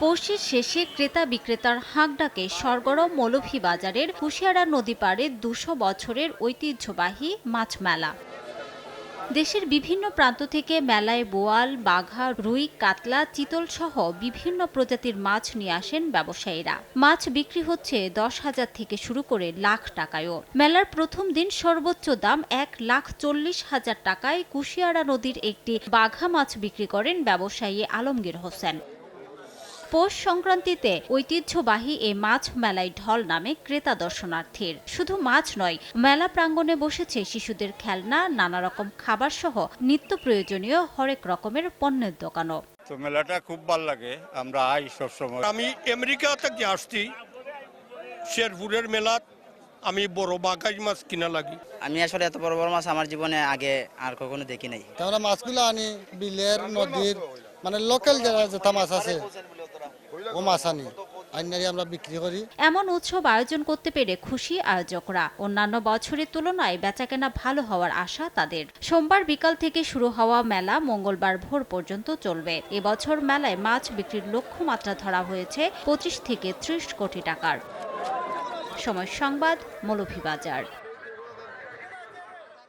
পৌষের শেষে ক্রেতা বিক্রেতার হাঁকডাকে সরগরম মৌলভীবাজারের কুশিয়ারা নদী পাড়ে ২০০ বছরের ঐতিহ্যবাহী মাছ মেলা। দেশের বিভিন্ন প্রান্ত থেকে মেলায় বোয়াল, বাঘা, রুই, কাতলা, চিতল সহ বিভিন্ন প্রজাতির মাছ নিয়ে আসেন ব্যবসায়ীরা। মাছ বিক্রি হচ্ছে ১০,০০০ থেকে শুরু করে লাখ টাকায়ও। মেলার প্রথম দিন সর্বোচ্চ দাম ১,৪০,০০০ টাকায় কুশিয়ারা নদীর একটি বাঘা মাছ বিক্রি করেন ব্যবসায়ী আলমগীর হোসেন। পৌষ সংক্রান্তিতে ঐতিহ্যবাহী এ মাছ মেলায় ঢল নামে ক্রেতা দর্শনার্থীর। শুধু মাছ নয়, মেলা প্রাঙ্গণে বসেছে শিশুদের খেলনা, নানা রকম খাবার সহ নিত্য প্রয়োজনীয় হরেক রকমের পণ্যের দোকানও। তো মেলাটা খুব ভালো লাগে, আমরা আই সবসময়। আমি আমেরিকা থেকে আসছি, শেরপুরের মেলা আমি বড় বাঘাই মাছ কিনা লাগি। আমি আসলে এত বড় বড় মাছ আমার জীবনে আগে আর কখনো দেখি নাই। আমরা মাছগুলো আনি বিলের, নদীর, মানে লোকাল যেটা মাছ আছে ও মাছ আনি আমরা বিক্রি করি। এমন উৎসব আয়োজন করতে পেরে খুশি আয়োজকরা। অন্যান্য বছরের তুলনায় বেচাকেনা ভালো হওয়ার আশা তাদের। সোমবার বিকাল থেকে শুরু হওয়া মেলা মঙ্গলবার ভোর পর্যন্ত চলবে। এবছর মেলায় মাছ বিক্রির লক্ষ্যমাত্রা ধরা হয়েছে ২৫ থেকে ৩০ কোটি টাকার। সময় সংবাদ, মৌলভীবাজার।